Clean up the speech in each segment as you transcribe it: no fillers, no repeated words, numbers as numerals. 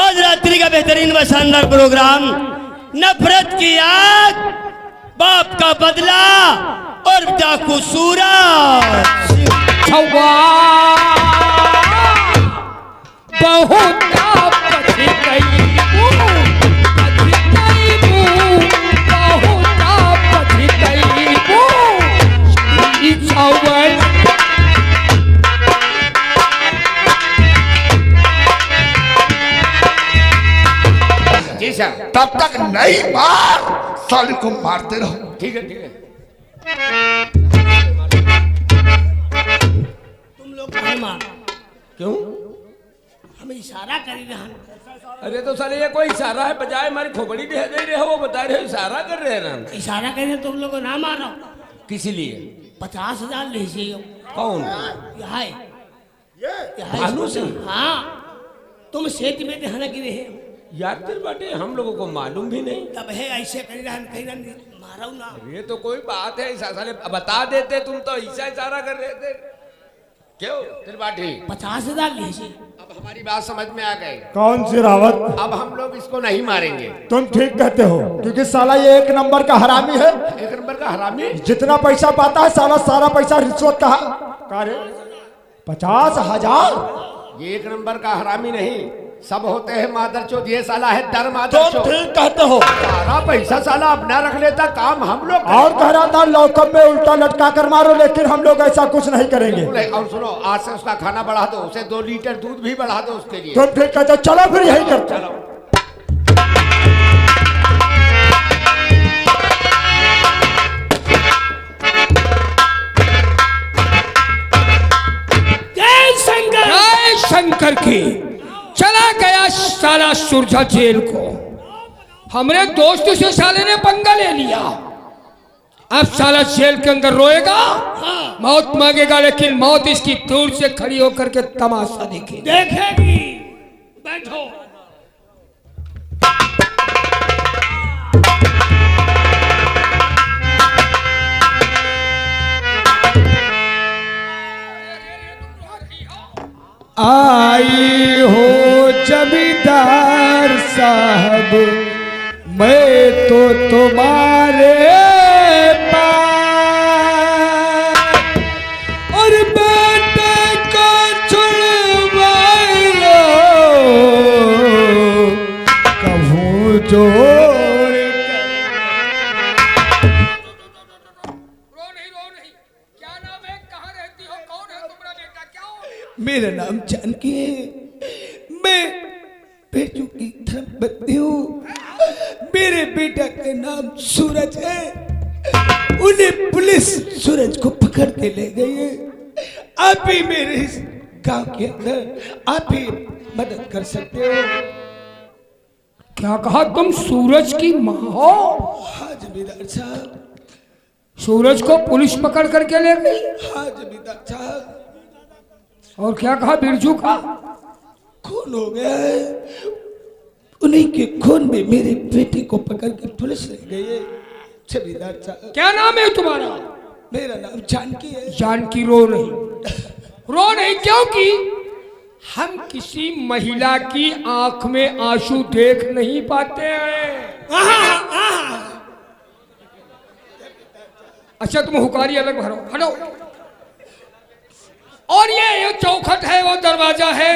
आज रात्रि का बेहतरीन व शानदार प्रोग्राम नफरत की आग, बाप का बदला और डाकू सूरज। बहुत तब तक नहीं मार, साले को मारते रहो। ठीक है ठीक है। तुम लोग नहीं मार, क्यों? हम इशारा कर रहे हैं। अरे तो साले ये कोई इशारा है, बजाय हमारी खोपड़ी दे रहे हो, वो बता रहे हो इशारा कर रहे हैं ना। इशारा कर रहे तुम लोग को ना मारो। किस लिए? 50,000 लीजिए। कौन? भानु सिंह? हाँ, तुम सेठ में ध्यान गिरे है यार, तेरे बाटे हम लोगों को मालूम भी नहीं। तब है ऐसे कहीं मारो ना। ये तो कोई बात है, साले बता देते, तुम तो ऐसा इशारा कर रहे थे। क्यों तेरे बाटे? 50,000 लीजिए। अब हमारी बात समझ में आ गई। कौन सी रावत? अब हम लोग इसको नहीं मारेंगे। तुम ठीक कहते हो, क्योंकि साला ये एक नंबर का हरामी है। एक नंबर का हरामी? जितना पैसा पाता है साला सारा पैसा रिश्वत का है। 50,000? ये एक नंबर का हरामी नहीं, सब होते हैं मादरचोद। ये साला है डर मादरचोद। तुम ठीक कहते हो। सारा पैसा साला अपना रख लेता, काम हम लोग और कह रहा था लौकम में उल्टा लटका कर मारो, लेकिन हम लोग ऐसा कुछ नहीं करेंगे। और सुनो, आज से उसका खाना बढ़ा दो, उसे 2 लीटर दूध भी बढ़ा दो उसके लिए। तुम ठीक कहते हो, चलो फिर यही करते। चलो। जय शंकर की। चला गया साला सुरजा जेल को। हमरे दोस्त से साले ने पंगा ले लिया। अब साला जेल के अंदर रोएगा, मौत मांगेगा, लेकिन मौत इसकी दूर से खड़ी होकर के तमाशा देखेगी। बैठो। आई हो जमींदार साहब, मैं तो तुम्हारे पास और बेटे को छुड़वाए कहूँ जोड़। क्या नाम है, कहाँ रहती हो, कौन है तुम्हारा बेटा, क्या हो? मेरा नाम जानकी है, मैं बेटू की धर्मपत्नी हूँ। मेरे बेटा का नाम सूरज है। उन्हें पुलिस सूरज को पकड़ के ले गई है। आप भी मेरे इस गांव के अंदर आप भी मदद कर सकते हो। क्या कहा तुम? सूरज की माँ हो? हाँ जमींदार साहब। सूरज को पुलिस पकड़ करके ले गई? हाँ जमींदार साहब। और क्या कहा बिरजू का? खून हो गया है, उन्हीं के खून में मेरे बेटे को पकड़ के पुलिस ले गई है जमींदार साहब। क्या नाम है तुम्हारा? मेरा नाम जानकी है। जानकी रो नहीं, रो नहीं, क्योंकि हम किसी महिला की आंख में आंसू देख नहीं पाते हैं। अच्छा तुम हुकारी अलग भरो, हटो। और ये चौखट है, वो दरवाजा है,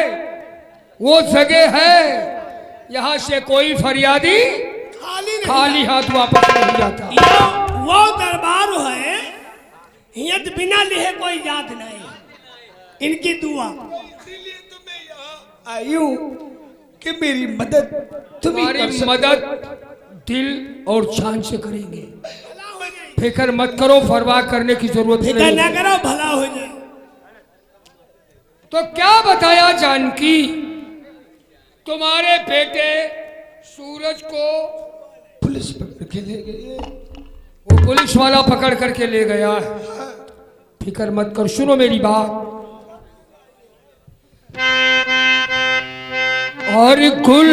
वो जगह है, यहाँ से कोई फरियादी खाली हाथ वापस नहीं जाता। वो दरबार है, हियत बिना लिए कोई जात नहीं। इनकी दुआ। इसीलिए तो मैं यहाँ आई हूँ कि मेरी मदद तुम्हारी मदद दिल और जान से करेंगे। फिक्र मत करो, परवाह करने की जरूरत नहीं। ना करो, भला हो जाए। तो क्या बताया जानकी? तुम्हारे बेटे सूरज को पुलिस पकड़ के ले गई है। वो पुलिस वाला पकड़ करके ले गया है। फिक्र मत कर, सुनो मेरी बात। और कुल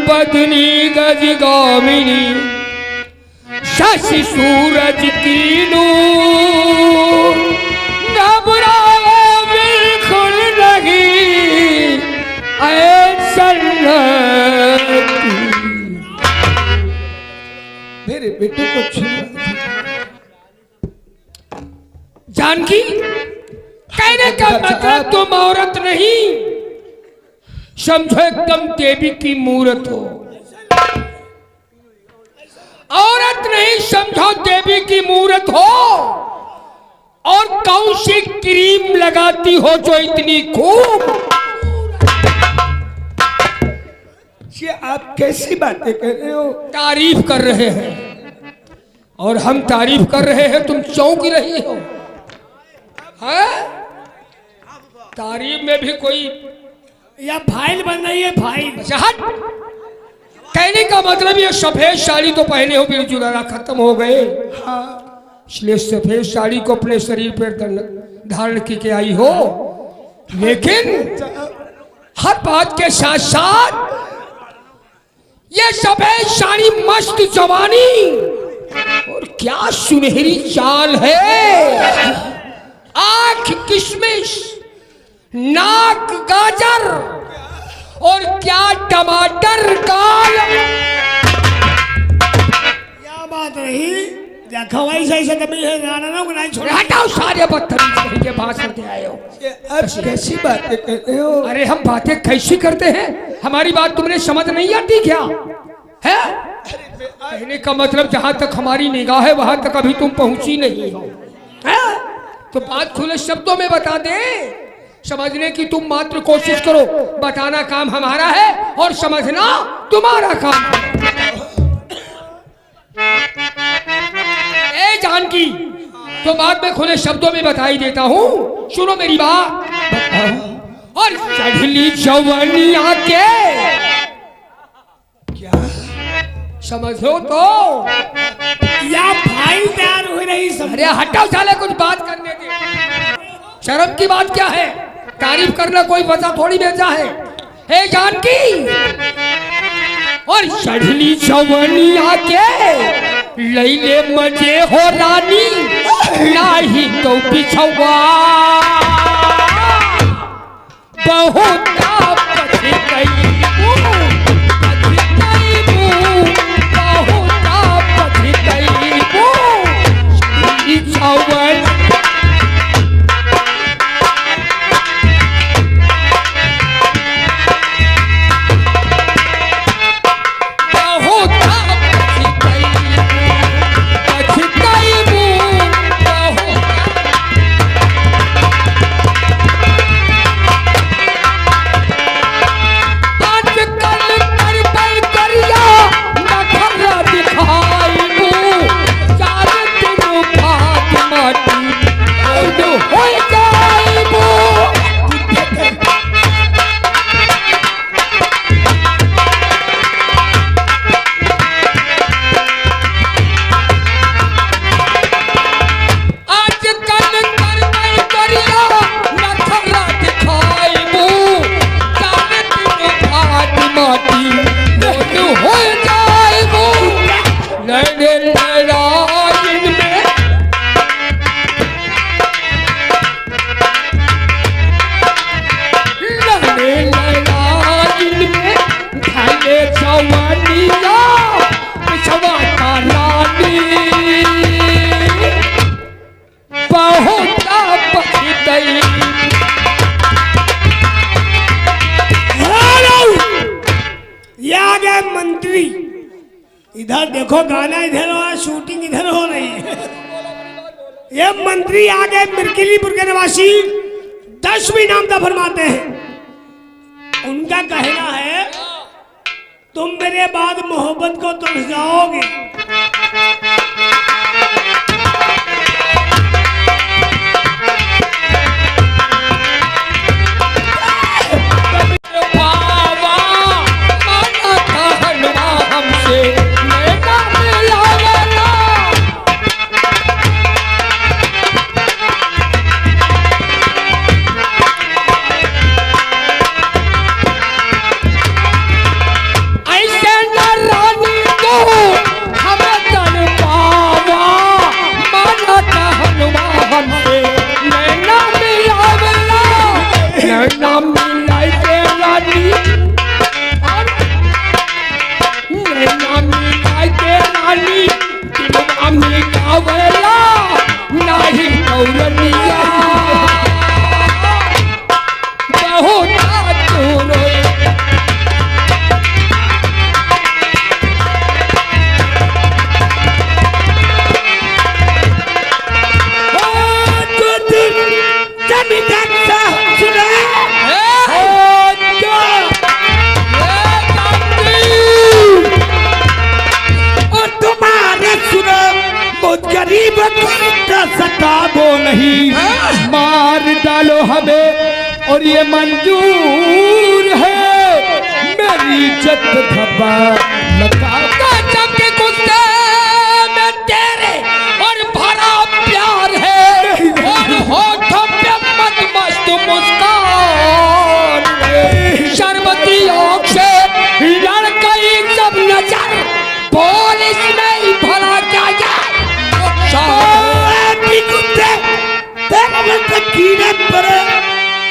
बदनी गज गामिनी शशि सूरज की नूर, घबराओ बिल्कुल नहीं ऐसा बेटे को छुआ। जानकी, कहने का मतलब तुम औरत नहीं, समझो एकदम देवी की मूरत हो। औरत नहीं, समझो देवी की मूरत हो। और कौन सी क्रीम लगाती हो जो इतनी खूब? ये आप कैसी बातें कर रहे हो? तारीफ कर रहे हैं और हम तारीफ कर रहे हैं, तुम चौंक रही हो। है? तारीफ में भी कोई या फाइल बन रही है, फाइल। अच्छा हट। कहने का मतलब ये सफेद साड़ी तो पहने हो, बिरजुलारा खत्म हो गए। हाँ, इसलिए सफेद साड़ी को अपने शरीर पर धारण की आई हो। लेकिन हर बात के साथ साथ ये सफेद साड़ी, मस्त जवानी और क्या सुनहरी चाल है। आंख किशमिश, नाक गाजर और क्या टमाटर गाल। क्या बात रही? देखो वैसे ऐसे कभी है ना नहीं छोड़ा। हटाओ, सारे बदतमीज के बात करते आए हो। ये आप कैसी बातें कर रहे हो? अरे हम बातें कैसी करते हैं? हमारी बात तुमने समझ नहीं आती क्या है? कहने का मतलब जहां तक हमारी निगाह है वहां तक अभी तुम पहुंची नहीं हो। है? तो बात खुले शब्दों में बता दे, समझने की तुम मात्र कोशिश करो। बताना काम हमारा है और समझना तुम्हारा काम है। ए जानकी, तो बाद में खुले शब्दों में बता ही देता हूं, सुनो मेरी बात। और चढ़ली जवानिया के क्या? समझो तो। या फाइल तैयार हो रही सब। अरे हटाओ साले, कुछ बात करने के। शर्म की बात क्या है? तारीफ करना कोई वजह थोड़ी बेचा है। हे जानकी, और चढ़ली जवानिया के लैले मजे हो रानी, नाही तो बिछवा बहुत पछी गई, बहुत पछी गई। मंत्री इधर देखो, गाना इधर हो, शूटिंग इधर हो रही है। ये मंत्री आगे मिर्किलीपुर के निवासी 10वीं नामदा फरमाते हैं। उनका कहना है तुम मेरे बाद मोहब्बत को तुम जाओगे। हमने कावला नाही कौरनिया बहुत दूर गरीब सताबो नहीं, मार डालो हमें और ये मंजूर है, मेरी इज्जत धब्बा लगा जब के गुस्से में तेरे और भरा प्यार है और होठों पे मत मस्त मुस्कान शरबती आँख से लड़ गई जब नजर पुलिस नहीं भला क्या कीड़े पर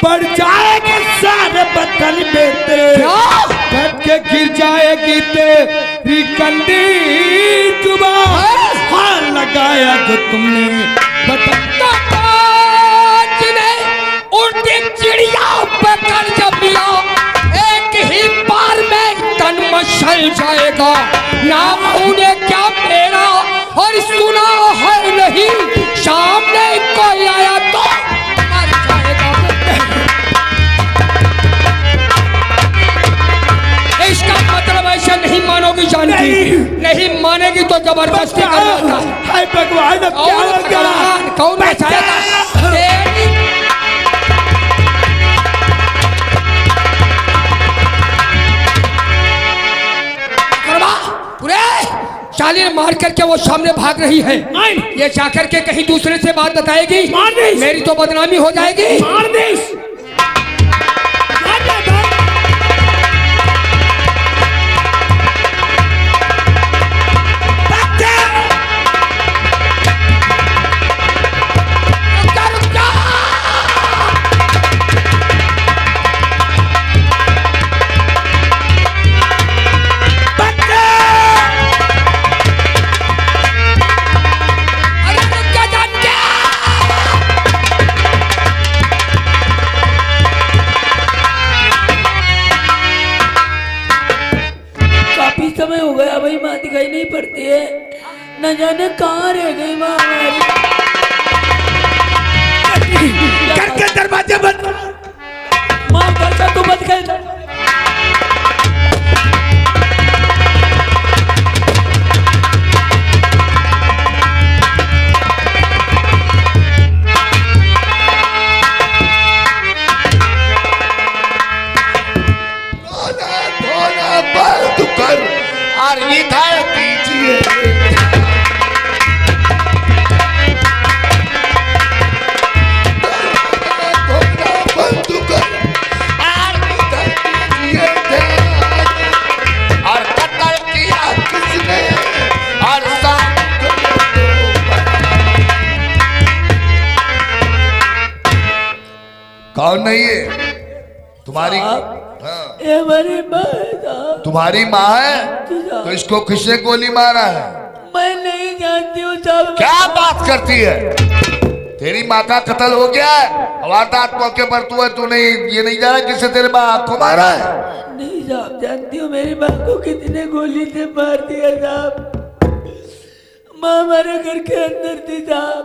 पड़ जाएगा सारे बदल में तेरे कट के गिर जाएगी तेरी कंदी जुबा हाथ लगाया जो तुमने उड़ती चिड़िया पकड़ जब लिया एक ही बार में तन मचल जाएगा नाम उन्हें क्या मेरा और सुना है नहीं सामने कोई आया तो मर जाएगा। इसका मतलब ऐसा नहीं मानोगी जानकी नहीं मानेगी तो जबरदस्ती करना हाय भगवान अब क्या होगा कौन बचाएगा चाली मार करके वो सामने भाग रही है ये जाकर के कहीं दूसरे से बात बताएगी मेरी तो बदनामी हो जाएगी मार दे समय हो गया भाई, माँ दिखाई नहीं पड़ती है, न जाने कहाँ रह गई माँ हमारी। करके दरवाजे बंद माँ कैसा तू बंद कर और विदाई दीजिए बंद कर और विदाई दीजिए और कत्ल किया किसने और कौन नहीं है तुम्हारी ये हमारी माँ है। तुम्हारी माँ है तो इसको किसने गोली मारा है? मैं नहीं जानती हूँ साहब। क्या बात करती है? तेरी माँ का कत्ल हो गया है, वारदात मौके पर तू है, तू नहीं ये नहीं जाना किसने तेरे माँ को मारा है? नहीं साहब जानती हूँ मेरी माँ को कितने गोली से मार दिया साहब। माँ हमारे घर के अंदर थी साहब,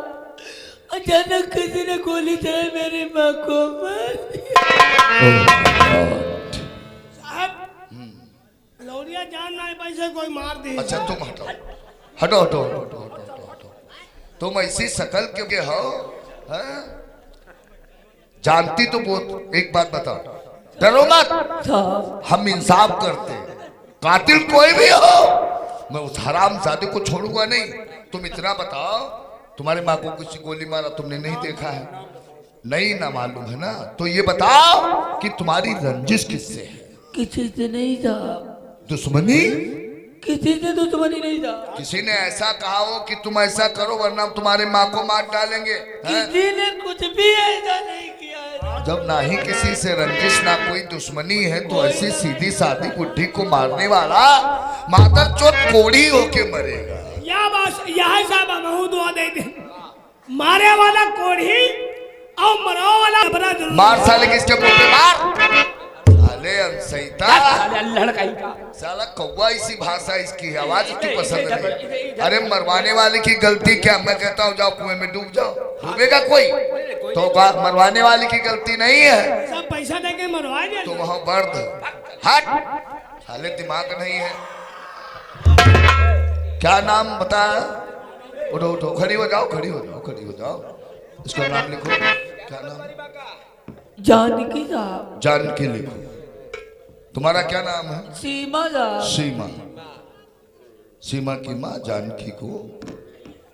अचानक किसी ने गोली चलाई मेरी माँ को मार दिया। लौरिया जान ना पैसे कोई मार दे। अच्छा तुम हटो हटो हटो हटो हटो हटो तुम ऐसी शकल क्योंकि हो हैं? जानती तो बहुत। एक बात बताओ, डरो मत, हम इंसाफ करते, कातिल कोई भी हो मैं उस हरामजादे को छोड़ूंगा नहीं। तुम इतना बताओ, तुम्हारे माँ को किसी गोली मारा तुमने नहीं देखा है? नहीं ना मालूम है ना? तो ये बताओ कि तुम्हारी रंजिश किससे है? किसी से नहीं साहब। दुश्मनी? किसी से दुश्मनी नहीं था। किसी ने ऐसा कहा हो कि तुम ऐसा करो वरना हम तुम्हारे माँ को मार डालेंगे? किसी ने कुछ भी ऐसा नहीं किया है। जब ना ही किसी से रंजिश ना कोई दुश्मनी है तो ऐसी सीधी सादी बुढ़ी को मारने वाला मादर चोट कोड़ी होके मरेगा। क्या बात बस यह साहब हम दुआ दे दे मारे वाला कोढ़ी और मरो वाला बड़ा जरूर मार साले किसके मुंह पे मार साले अनसहिता लड़काई का साला कौवा इसी भाषा इसकी है आवाज क्यों पसंद नहीं अरे मरवाने वाले की गलती क्या मैं कहता हूँ जाओ कुएं में डूब जाओ डूबेगा कोई तो मरवाने वाले की गलती नहीं है सब पैसा दे के मरवा दिया तुम वहां बर्द हट साले दिमाग नहीं है क्या नाम बता उठो उठो खड़ी हो जाओ खड़ी हो जाओ खड़ी हो जाओ इसका नाम लिखो क्या नाम जानकी साहब जानकी लिखो तुम्हारा क्या नाम है सीमा साहब सीमा सीमा की माँ जानकी को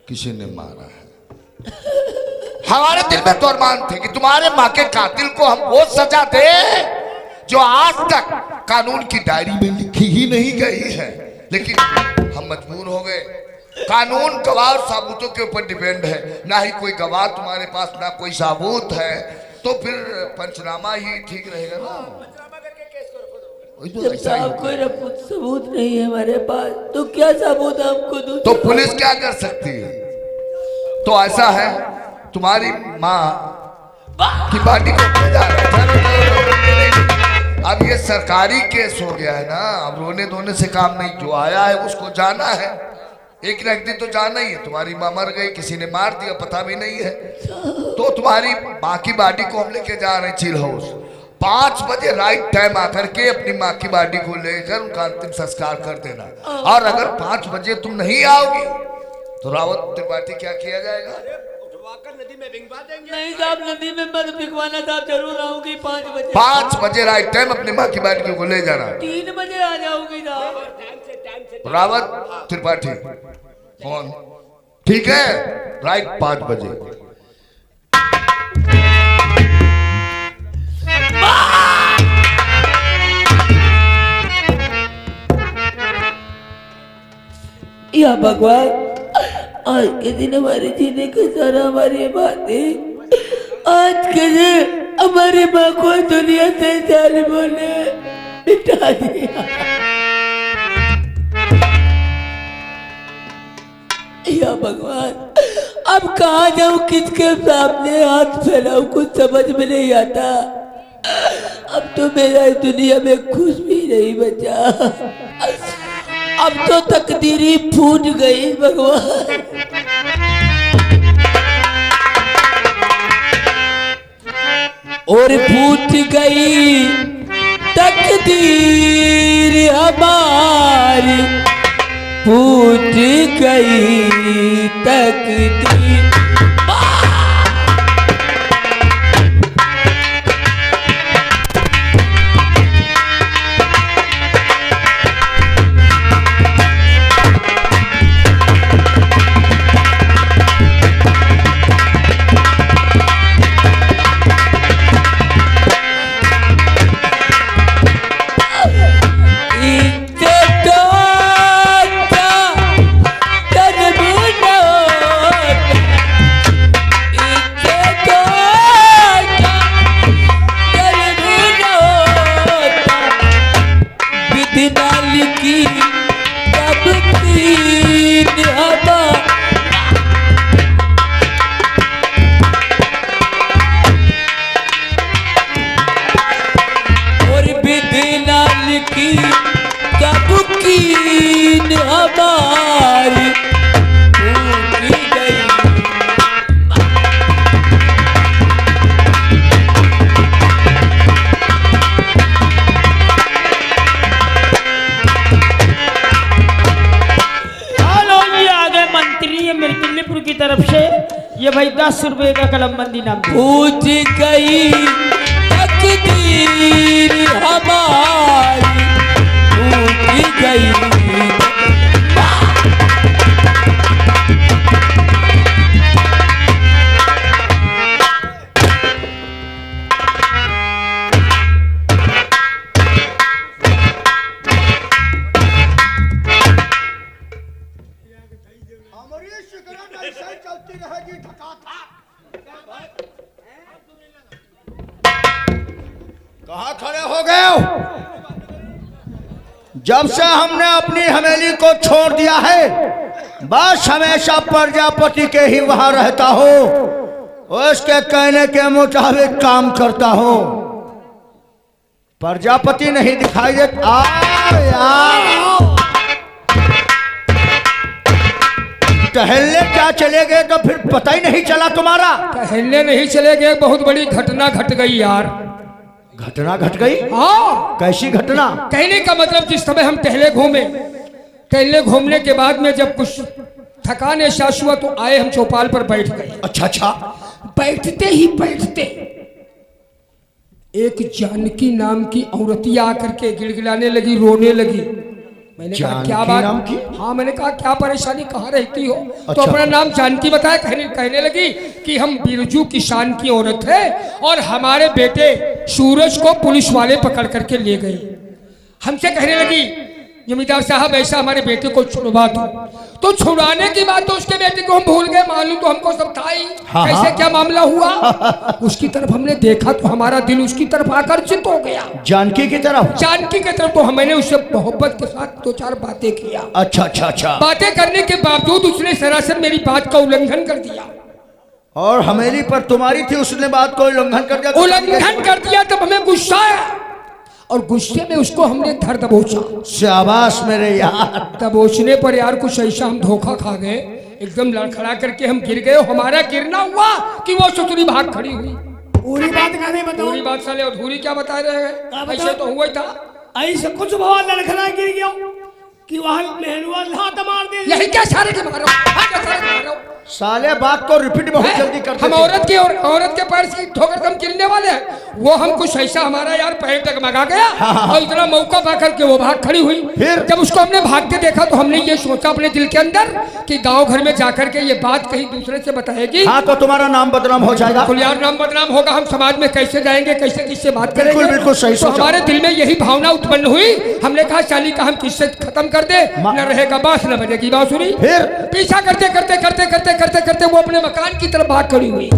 किसी ने मारा है हमारे दिल में तो अरमान थे कि तुम्हारे माँ के कातिल को हम वो सजा दे जो आज तक कानून की डायरी में लिखी ही नहीं गई है लेकिन हम मजबूर हो गए कानून गवाह और साबूतों के ऊपर डिपेंड है ना ही कोई गवाह तुम्हारे पास ना कोई साबूत है तो फिर पंचनामा ही ठीक रहेगा ना जब साहब कोई सबूत नहीं है हमारे पास तो क्या सबूत हमको दूं तो पुलिस क्या कर सकती है तो ऐसा है तुम्हारी माँ की बाटी को भेजा अब ये सरकारी केस हो गया है ना अब रोने धोने से काम नहीं जो आया है उसको जाना है एक न एक दिन तो जाना ही है तुम्हारी माँ मर गई किसी ने मार दिया पता भी नहीं है तो तुम्हारी माँ की बाटी को हम लेके जा रहे हैं चिल हाउस 5 बजे राइट टाइम आकर के अपनी माँ की बाटी को लेकर उनका अंतिम संस्कार कर देना और अगर 5 बजे तुम नहीं आओगी तो रावत त्रिपाठी क्या किया जाएगा नदी में भिगवा देंगे नहीं साहब नदी में मत भिगवाना साहब जरूर आऊंगी 5 बजे 5 बजे राइट टाइम अपनी माँ की बाटी को ले जाना 3 बजे आ जाऊंगी साहब रावत त्रिपाठी कौन ठीक है राइट 5 बजे या भगवान आज के दिन हमारे जीने का सारा हमारी बातें आज के दिन हमारी माँ को दुनिया से जालिमों ने मिटा दिया या भगवान अब कहाँ जाऊं किसके सामने हाथ फैलाऊं कुछ समझ में नहीं आता अब तो मेरा इस दुनिया में खुश भी नहीं बचा अब तो तकदीरी फूट गई भगवान और फूट गई तकदीर हमारी फूट गई तकदीर की तरफ से ये भाई 10 रुपए का कलमबंदी नाम पूछ गई तकदीर हमारी पूछ गई कहाँ खड़े हो गए हो? जब से हमने अपनी हवेली को छोड़ दिया है बस हमेशा प्रजापति के ही वहां रहता हो, उसके कहने के मुताबिक काम करता हो। प्रजापति नहीं दिखाई देता। टहलने क्या चले गए तो फिर पता ही नहीं चला तुम्हारा। टहलने नहीं चले गए, बहुत बड़ी घटना घट गई यार। घटना घट गई? हाँ। कैसी घटना? कहने का मतलब जिस समय हम टहले घूमने के बाद में जब कुछ थकान एहसास हुआ तो आए हम चौपाल पर बैठ गए। अच्छा अच्छा। बैठते ही बैठते एक जानकी नाम की औरतिया आकर के गिड़गिड़ाने लगी, रोने लगी। मैंने कहा क्या बात? नाम की? हाँ, मैंने कहा क्या परेशानी, कहाँ रहती हो? अच्छा। तो अपना नाम जानकी बताया। कहने लगी कि हम बिरजू किसान की औरत है और हमारे बेटे सूरज को पुलिस वाले पकड़ करके ले गए। हमसे कहने लगी जमींदार साहब ऐसा हमारे बेटे को छुड़वा दो। तो छुड़ाने की बात तो उसके बेटे को हम भूल गए, मालूम तो हमको सब था ही। हाँ, कैसे हाँ। क्या मामला हुआ उसकी तरफ हमने देखा तो हमारा दिल उसकी तरफ आकर्षित हो गया। जानकी की तरफ? जानकी की तरफ। तो मैंने उससे मोहब्बत के साथ दो चार बातें किया। अच्छा अच्छा अच्छा। बातें करने के बावजूद उसने सरासर मेरी बात का उल्लंघन कर दिया। और हमेली पर तुम्हारी थी, उसने बात को उल्लंघन कर दिया। उल्लंघन कर दिया तब हमें गुस्सा आया और गुस्से में उसको हमने धर दबोचा। शाबाश मेरे यार। दबोचने पर यार कुछ ऐसा हम धोखा खा गए, एकदम लड़खड़ा करके हम गिर गए। हमारा गिरना हुआ कि वो सुतरी भाग खड़ी हुई। पूरी बात का नहीं बताओ। पूरी बात साले अधूरी क्या बता रहे हैं? बताओ? ऐसे तो हुआ ही था। ऐसे कुछ भवा लड़खड़ा गिर गया कि वहां मेहरुआ लात मार दे। यही क्या सारे के मारो, हाँ, क्या सारे के मारो? साले बात को रिपीट बहुत जल्दी करते हम थे। औरत के और औरत के पैर से ठोकर हम गिरने वाले हैं। वो हम कुछ ऐसा हमारा यार पैर डगमगा गया और इतना मौका पाकर के वो भाग खड़ी हुई। फिर? जब उसको हमने भाग के देखा तो हमने ये सोचा अपने दिल के अंदर कि गांव घर में जाकर के ये बात कहीं दूसरे से बताएगी। हाँ तो तुम्हारा नाम बदनाम हो जाएगा। तो यार नाम बदनाम होगा, हम समाज में कैसे जाएंगे, कैसे किससे बात करेंगे? बिल्कुल बिल्कुल सही तो सोचा। हमारे दिल में यही भावना उत्पन्न हुई। हमने कहा चाली का हम किससे खत्म कर दे, न रहेगा बांस न बजेगी बांसुरी। फिर? पीछा करते करते करते करते करते करते वो अपने मकान की तरफ भाग खड़ी हुई।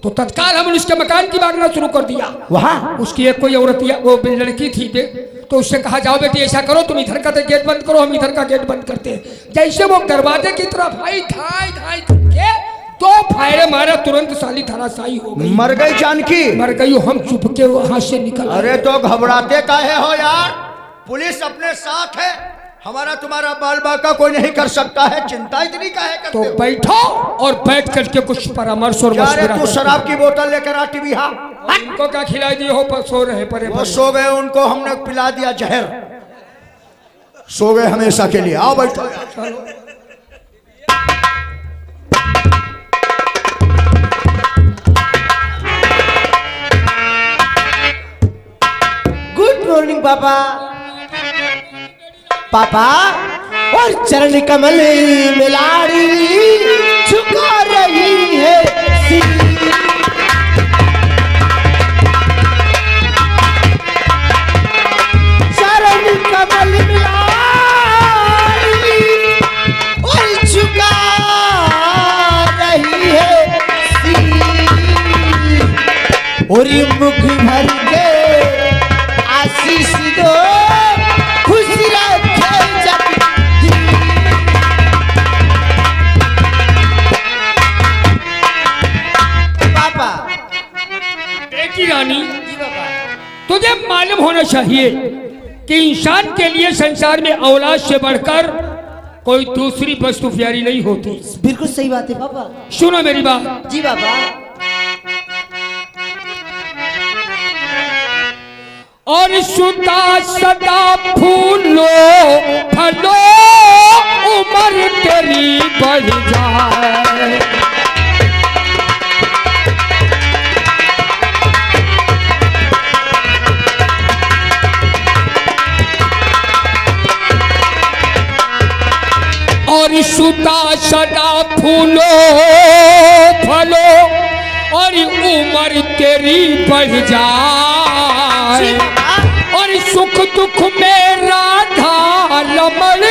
तो तत्काल हमने उसके मकान की भागना शुरू कर दिया। वहाँ उसकी एक कोई औरत वो लड़की थी तो उससे कहा जाओ बेटी ऐसा करो, तुम इधर का गेट बंद करो, हम इधर का गेट बंद करते हैं। जैसे वो दरवाजे की तरफ आई, धाई धाई करके दो फायरे मारा, तुरंत साली धराशायी हो गई। मर गई जानकी? मर गई। हम चुपके वहां से निकल आए। अरे तो घबराते काहे हो यार? पुलिस अपने साथ है, हमारा तुम्हारा बाल बाका कोई नहीं कर सकता है, चिंता इतनी काहे करते तो हो? बैठो और बैठ करके कुछ परामर्श और जा रे मशवरा तू करो। शराब की बोतल लेकर आ टीवी। हाँ उनको क्या खिलाई दी हो? पर सो रहे परे वो परे। सो गए, उनको हमने पिला दिया जहर, सो गए हमेशा के लिए। आओ बैठो यार। गुड मॉर्निंग पापा। पापा और चरण कमल में लाड़ी झुका रही है सिर। चरण कमल में लाड़ी और झुका रही है सिर। और मुख भर के आशीष दो, खुश रखे जगदीश। पापा। बेटी रानी, तुझे मालूम होना चाहिए कि इंसान के लिए संसार में औलाद से बढ़कर कोई दूसरी वस्तु प्यारी नहीं होती। बिल्कुल सही बात है पापा। सुनो मेरी बात। जी पापा। और सुता सदा फूलो फलो, उम्र तेरी बढ़ जाए। और सुता सदा फूलो फलो और उम्र तेरी बढ़ जाए। और सुख दुख में राधा रमण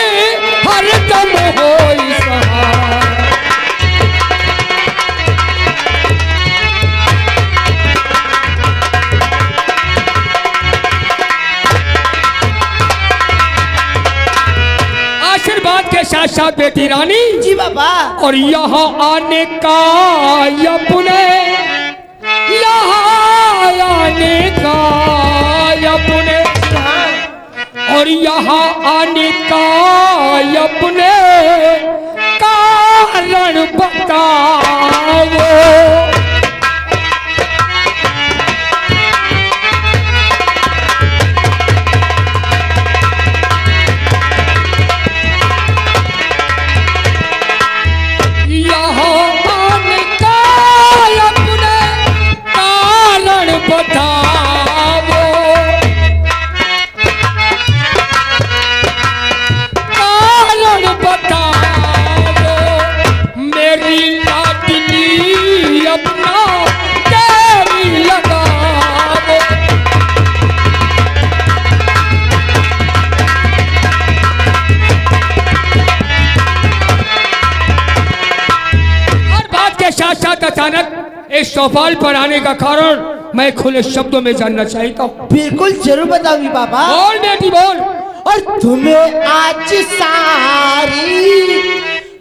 हर दम होई सहाय। आशीर्वाद के साथ साथ बेटी रानी जी बाबा। और यहाँ आने का अपने, यहाँ आने का अपने, और यहाँ आने का अपने कारण बताओ। अचानक इस सवाल पर आने का कारण मैं खुले शब्दों में जानना चाहता हूँ। बिल्कुल जरूर बताऊंगी बाबा। बोल बेटी बोल। और तुम्हें आज सारी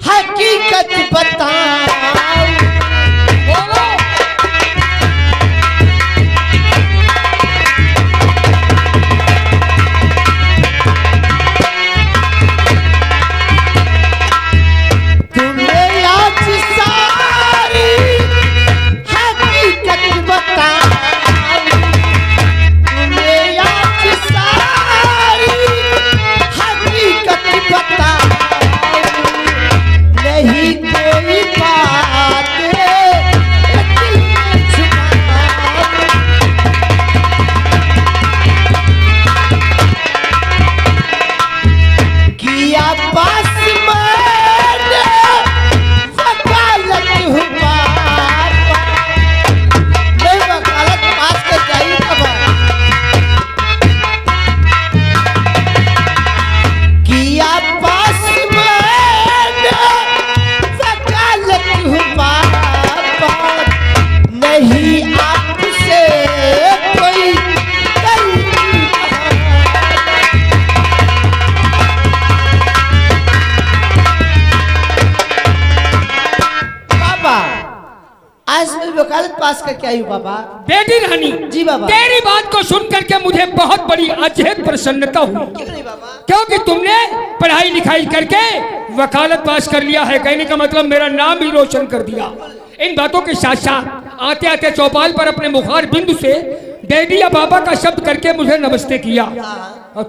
हकीकत बताऊं। बोलो। तुम्हें आज सारी हकीकत बताऊं। तुम्हें आज सारी हकीकत बताऊं। नहीं कोई बात दिल में छुपाऊं। किया पास मैंने वकालत हुआ। मैं वकालत पास कर जाई बाबा। किया पास मैंने वकालत हुआ। नहीं आपसे कोई गलती। बाबा आज मैं वकालत पास करके आई हूँ बाबा। बेटी रानी जी बाबा। तेरी बात को सुन करके मुझे बहुत बड़ी अजहद प्रसन्नता हुई, क्यों नहीं बाबा? क्योंकि तुमने पढ़ाई लिखाई करके वकालत पास कर लिया है। कहने का मतलब मेरा नाम भी रोशन कर दिया। इन बातों के साथ साथ आते आते चौपाल पर अपने मुखार बिंदु से डैडी या बाबा का शब्द करके मुझे नमस्ते किया। और